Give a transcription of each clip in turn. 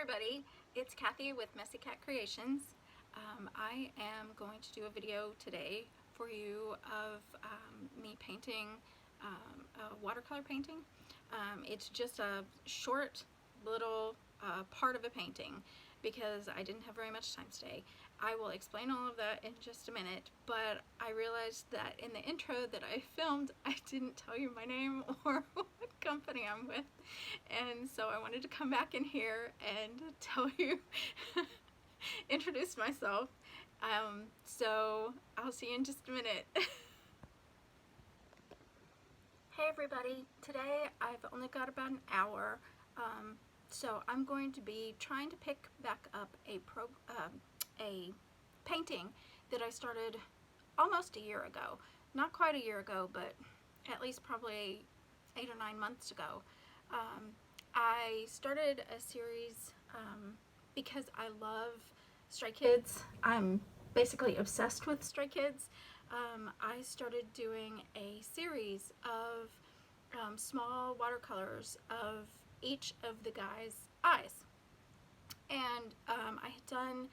everybody, it's Kathy with Messy Cat Creations. I am going to do a video today for you of me painting a watercolor painting. It's just a short little part of a painting because I didn't have very much time today. I will explain all of that in just a minute, but I realized that in the intro that I filmed, I didn't tell you my name or what company I'm with, and so I wanted to come back in here and tell you, introduce myself. So I'll see you in just a minute. Hey everybody, today I've only got about an hour, so I'm going to be trying to pick back up a painting that I started almost a year ago. Not quite a year ago, but at least probably 8 or 9 months ago. I started a series because I love Stray Kids. I'm basically obsessed with Stray Kids. I started doing a series of small watercolors of each of the guys' eyes. And I had done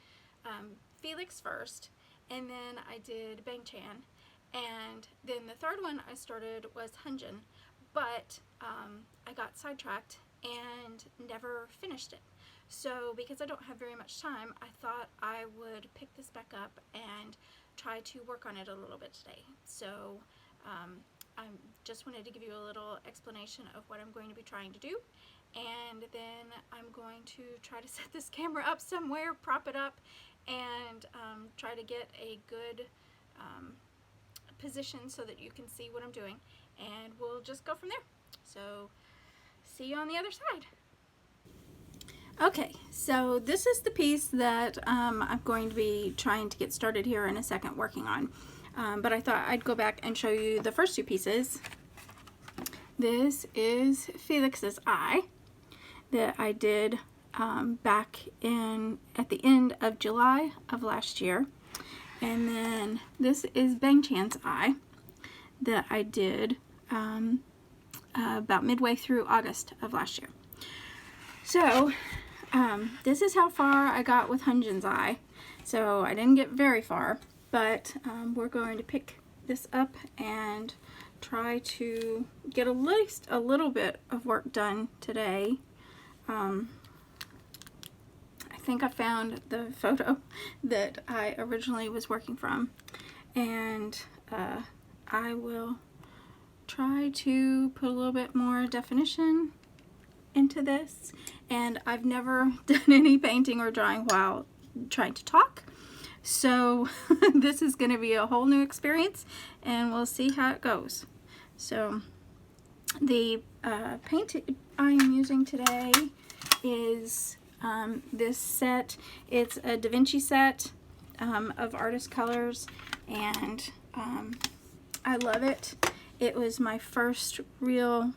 Felix first, and then I did Bang Chan, and then the third one I started was Hyunjin, but I got sidetracked and never finished it. So because I don't have very much time, I thought I would pick this back up and try to work on it a little bit today. So I just wanted to give you a little explanation of what I'm going to be trying to do, and then I'm going to try to set this camera up somewhere, prop it up, and try to get a good position so that you can see what I'm doing, and we'll just go from there. So see you on the other side. Okay, so this is the piece that I'm going to be trying to get started here in a second working on, but I thought I'd go back and show you the first two pieces. This is Felix's eye that I did back at the end of July of last year, and then this is Bang Chan's eye that I did about midway through August of last year. So this is how far I got with Hyunjin's eye. So I didn't get very far, but we're going to pick this up and try to get at least a little bit of work done today. I think I found the photo that I originally was working from, and I will try to put a little bit more definition into this. And I've never done any painting or drawing while trying to talk, so this is going to be a whole new experience, and we'll see how it goes. So the paint I am using today is this set. It's a DaVinci set of artist colors, and I love it. It was my first real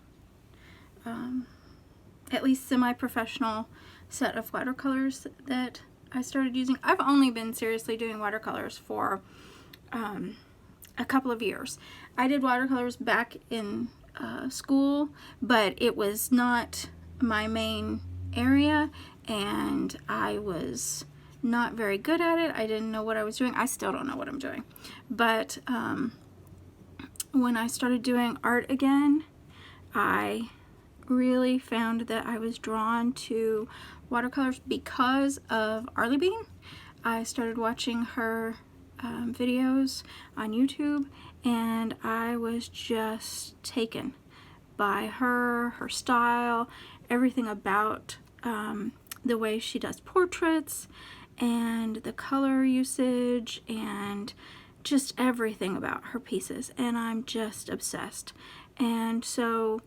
at least semi-professional set of watercolors that I started using. I've only been seriously doing watercolors for a couple of years. I did watercolors back in school, but it was not my main area, and I was not very good at it. I didn't know what I was doing. I still don't know what I'm doing. But when I started doing art again, I really found that I was drawn to watercolors because of Arlie Bean. I started watching her videos on YouTube, and I was just taken by her style, everything about the way she does portraits, and the color usage, and just everything about her pieces, and I'm just obsessed. And so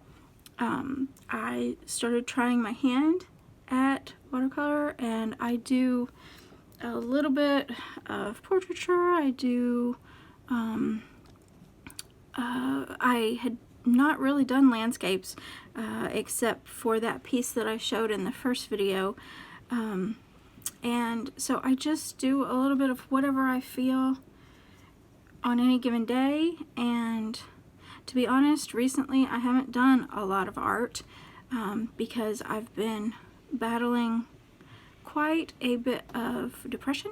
I started trying my hand at watercolor, and I do a little bit of portraiture. I do I had not really done landscapes except for that piece that I showed in the first video, and so I just do a little bit of whatever I feel on any given day. And to be honest, recently I haven't done a lot of art because I've been battling quite a bit of depression,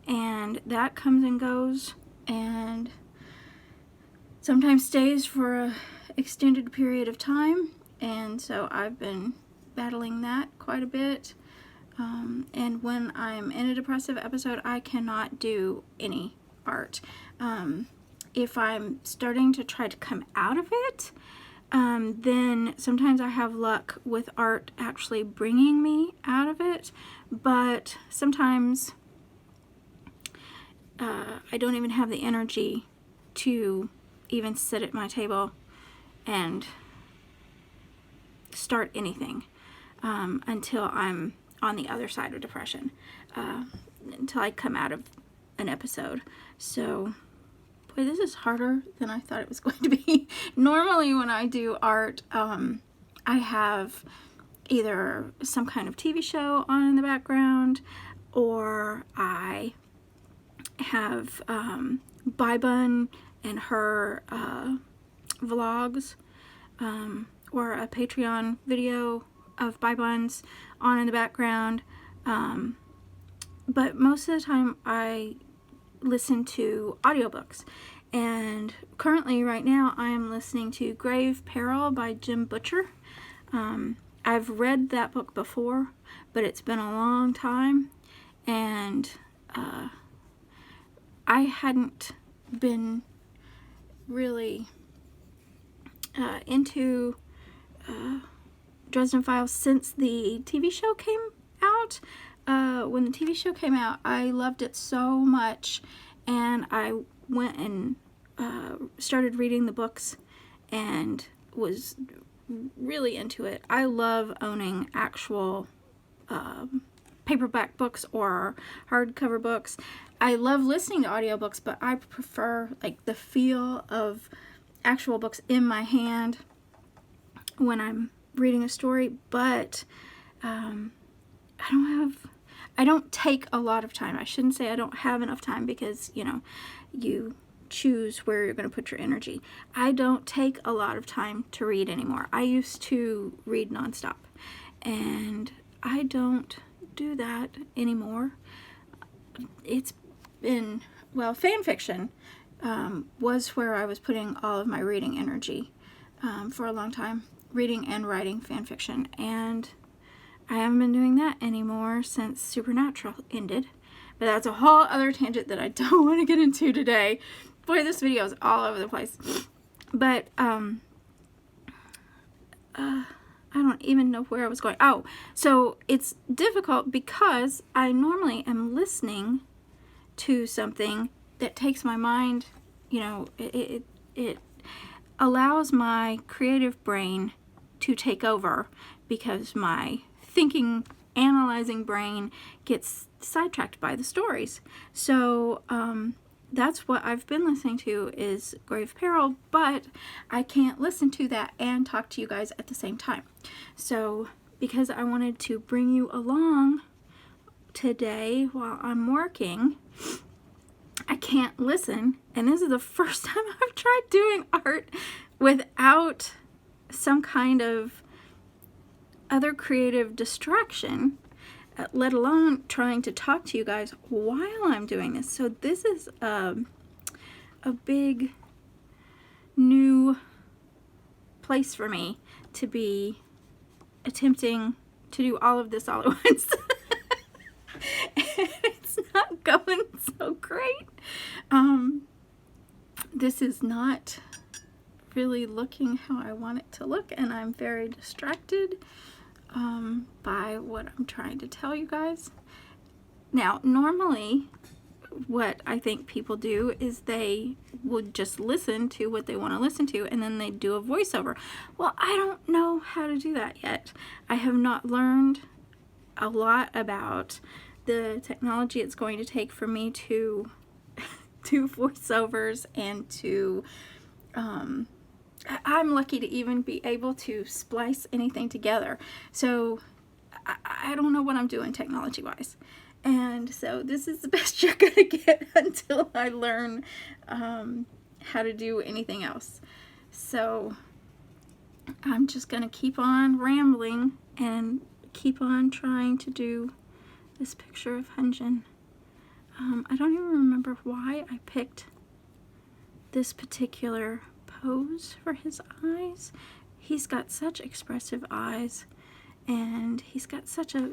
and that comes and goes and sometimes stays for an extended period of time, and so I've been battling that quite a bit. And when I'm in a depressive episode, I cannot do any art. If I'm starting to try to come out of it, then sometimes I have luck with art actually bringing me out of it, but sometimes I don't even have the energy to even sit at my table and start anything until I'm on the other side of depression, until I come out of an episode. So, boy, this is harder than I thought it was going to be. Normally when I do art, I have either some kind of TV show on in the background, or I have Bybun and her vlogs, or a Patreon video of Bybun's on in the background. But most of the time I listen to audiobooks, and currently right now I am listening to Grave Peril by Jim Butcher. I've read that book before, but it's been a long time, and I hadn't been really into Dresden Files since the TV show came out. When the TV show came out, I loved it so much, and I went and started reading the books and was really into it. I love owning actual paperback books or hardcover books. I love listening to audiobooks, but I prefer like the feel of actual books in my hand when I'm reading a story. But I don't take a lot of time. I shouldn't say I don't have enough time, because you choose where you're going to put your energy. I don't take a lot of time to read anymore. I used to read nonstop, and I don't do that anymore. It's been, well, fan fiction was where I was putting all of my reading energy for a long time, reading and writing fan fiction, and I haven't been doing that anymore since Supernatural ended. But that's a whole other tangent that I don't want to get into today. Boy, this video is all over the place. But I don't even know where I was going. Oh, so it's difficult because I normally am listening to something that takes my mind, it allows my creative brain to take over, because my thinking, analyzing brain gets sidetracked by the stories. So that's what I've been listening to, is Grave Peril, but I can't listen to that and talk to you guys at the same time. So because I wanted to bring you along today while I'm working, I can't listen, and this is the first time I've tried doing art without some kind of other creative distraction, let alone trying to talk to you guys while I'm doing this. So this is a big new place for me to be attempting to do all of this all at once. It's not going so great. This is not really looking how I want it to look, and I'm very distracted by what I'm trying to tell you guys. Now, normally what I think people do is they would just listen to what they want to listen to, and then they do a voiceover. Well, I don't know how to do that yet. I have not learned a lot about the technology it's going to take for me to do voiceovers and to I'm lucky to even be able to splice anything together. So I don't know what I'm doing technology-wise. And so this is the best you're going to get until I learn how to do anything else. So I'm just going to keep on rambling and keep on trying to do this picture of Hyunjin. I don't even remember why I picked this particular pose for his eyes. He's got such expressive eyes, and he's got such a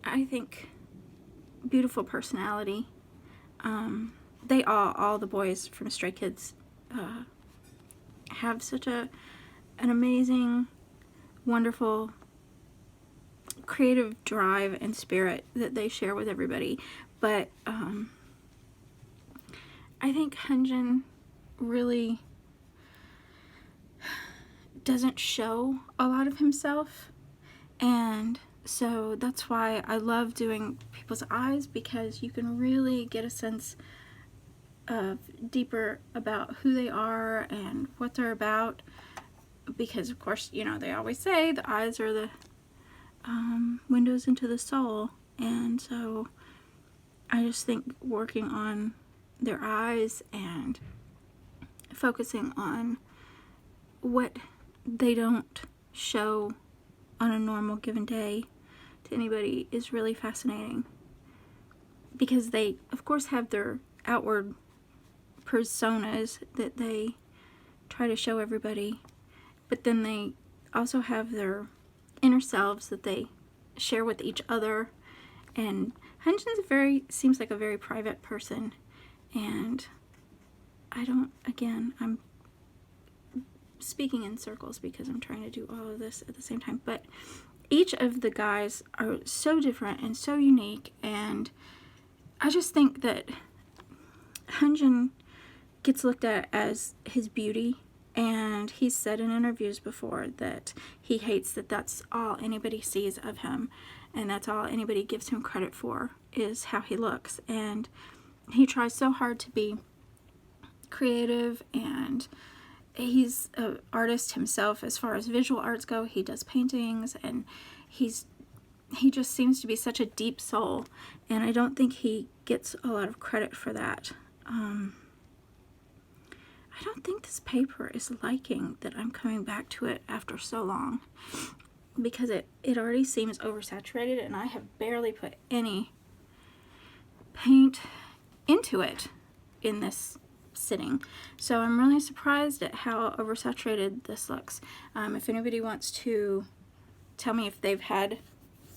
I think, beautiful personality. They all the boys from Stray Kids have such an amazing, wonderful, creative drive and spirit that they share with everybody. But I think Hyunjin really doesn't show a lot of himself, and so that's why I love doing people's eyes, because you can really get a sense of deeper about who they are and what they're about, because of course, you know, they always say the eyes are the windows into the soul, and so I just think working on their eyes and focusing on what they don't show on a normal given day to anybody is really fascinating, because they of course have their outward personas that they try to show everybody, but then they also have their inner selves that they share with each other. And Hyunjin's seems like a very private person, and I'm speaking in circles because I'm trying to do all of this at the same time, but each of the guys are so different and so unique, and I just think that Hyunjin gets looked at as his beauty, and he's said in interviews before that he hates that that's all anybody sees of him, and that's all anybody gives him credit for, is how he looks. And he tries so hard to be creative, and he's an artist himself as far as visual arts go. He does paintings, and he just seems to be such a deep soul, and I don't think he gets a lot of credit for that. I don't think this paper is liking that I'm coming back to it after so long, because it already seems oversaturated, and I have barely put any paint into it in this sitting. So I'm really surprised at how oversaturated this looks. If anybody wants to tell me if they've had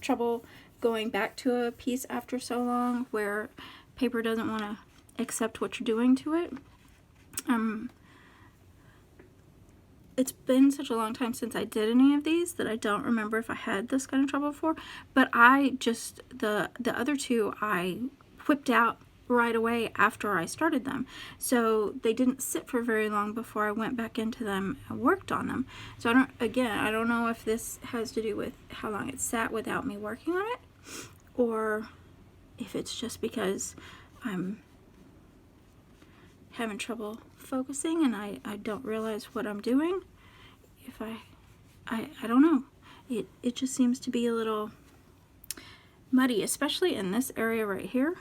trouble going back to a piece after so long where paper doesn't want to accept what you're doing to it. It's been such a long time since I did any of these that I don't remember if I had this kind of trouble before, but I just, the other two I whipped out right away after I started them, so they didn't sit for very long before I went back into them and worked on them. So I don't know if this has to do with how long it sat without me working on it, or if it's just because I'm having trouble focusing and I don't realize what I'm doing. If I don't know. It just seems to be a little muddy, especially in this area right here.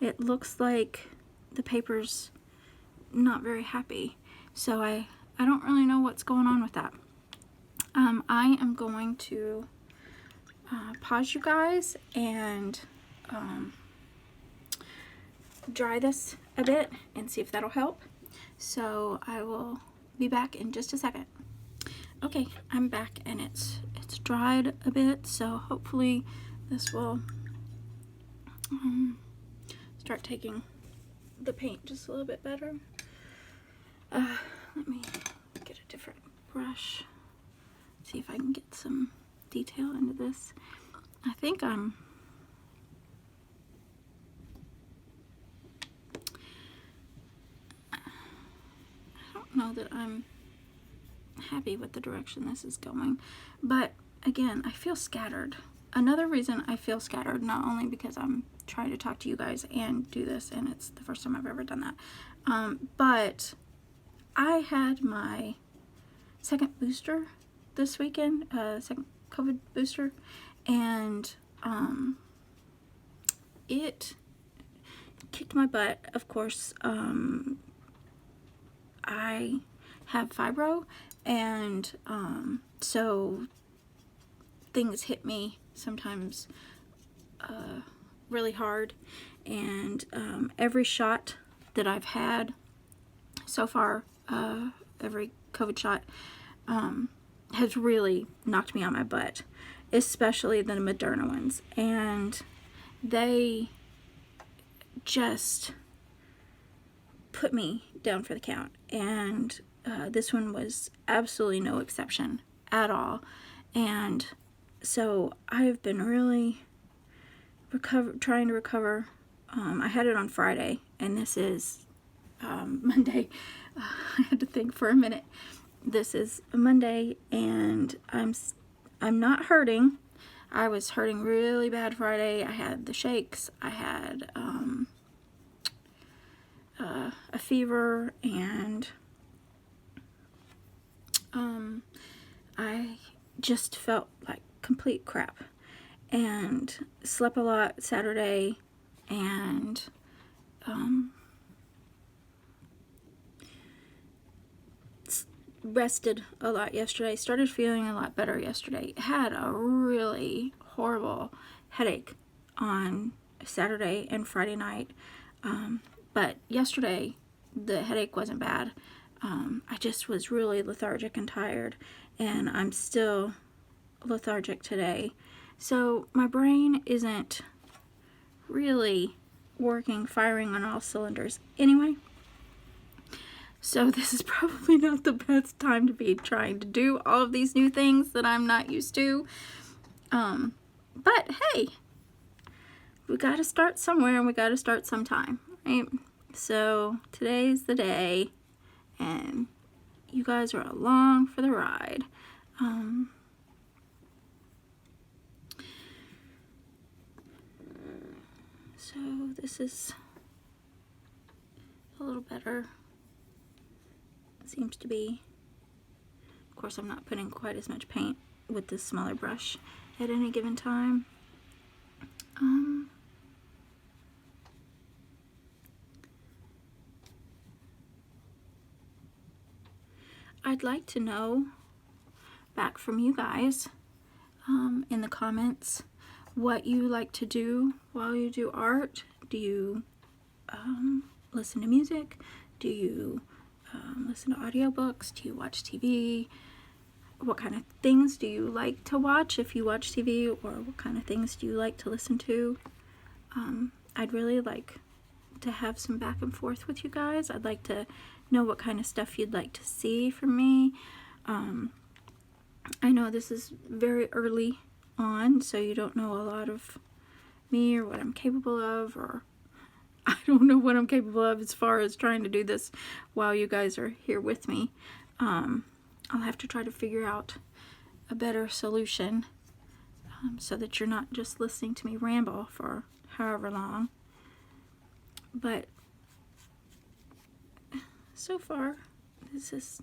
It looks like the paper's not very happy. So I don't really know what's going on with that. I am going to pause you guys and dry this a bit and see if that'll help. So I will be back in just a second. Okay, I'm back, and it's dried a bit, so hopefully this will start taking the paint just a little bit better. Let me get a different brush, see if I can get some detail into this. I think I don't know that I'm happy with the direction this is going, but again, I feel scattered. Another reason I feel scattered, not only because I'm trying to talk to you guys and do this, and it's the first time I've ever done that, but I had my second booster this weekend, second COVID booster, and it kicked my butt. Of course, I have fibro, and so things hit me sometimes really hard, and every shot that I've had so far, every COVID shot, has really knocked me on my butt, especially the Moderna ones, and they just put me down for the count, and this one was absolutely no exception at all. And so I've been really trying to recover. I had it on Friday, and this is Monday. I had to think for a minute. This is a Monday, and I'm not hurting. I was hurting really bad Friday. I had the shakes. I had a fever, and I just felt like complete crap, and slept a lot Saturday, and rested a lot yesterday. Started feeling a lot better yesterday. Had a really horrible headache on Saturday and Friday night, but yesterday the headache wasn't bad. I just was really lethargic and tired, and I'm still lethargic today. So my brain isn't really firing on all cylinders anyway. So this is probably not the best time to be trying to do all of these new things that I'm not used to. But hey, we got to start somewhere, and we got to start sometime, right? So today's the day, and you guys are along for the ride. So this is a little better. Seems to be. Of course, I'm not putting quite as much paint with this smaller brush at any given time. I'd like to know back from you guys in the comments what you like to do while you do art. Do you listen to music? Do you listen to audiobooks? Do you watch TV? What kind of things do you like to watch if you watch TV, or what kind of things do you like to listen to? I'd really like to have some back and forth with you guys. I'd like to know what kind of stuff you'd like to see from me. I know this is very early on, so you don't know a lot of me or what I'm capable of, or I don't know what I'm capable of as far as trying to do this while you guys are here with me. I'll have to try to figure out a better solution so that you're not just listening to me ramble for however long. But so far, this is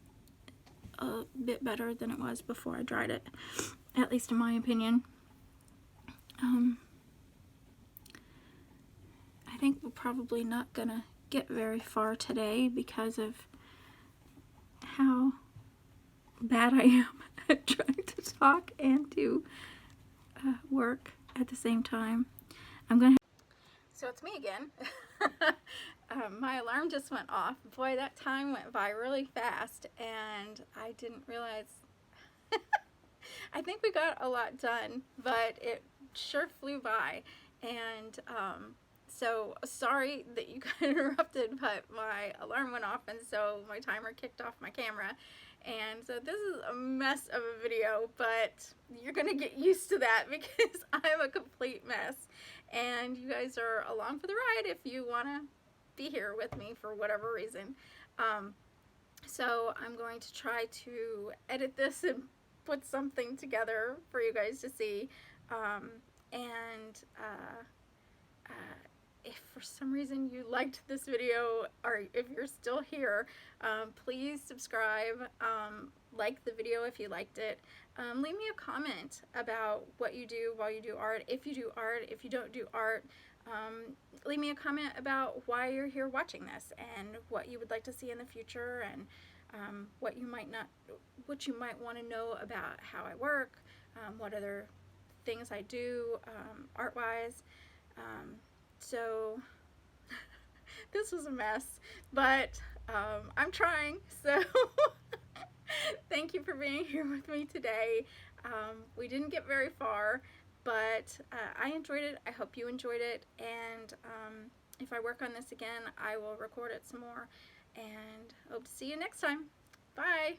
a bit better than it was before I dried it, at least in my opinion. I think we're probably not gonna get very far today because of how bad I am at trying to talk and to work at the same time. So it's me again. My alarm just went off. Boy, that time went by really fast, and I didn't realize. I think we got a lot done, but it sure flew by. And so sorry that you got interrupted, but my alarm went off, and so my timer kicked off my camera. And so this is a mess of a video, but you're gonna get used to that because I'm a complete mess, and you guys are along for the ride if you wanna be here with me for whatever reason. So I'm going to try to edit this and put something together for you guys to see. If for some reason you liked this video, or if you're still here, please subscribe, like the video if you liked it. Leave me a comment about what you do while you do art, if you do art, if you don't do art. Leave me a comment about why you're here watching this, and what you would like to see in the future, and what you might want to know about how I work, what other things I do art-wise. So this was a mess, but I'm trying, so thank you for being here with me today. We didn't get very far, but I enjoyed it. I hope you enjoyed it, and if I work on this again, I will record it some more, and hope to see you next time. Bye!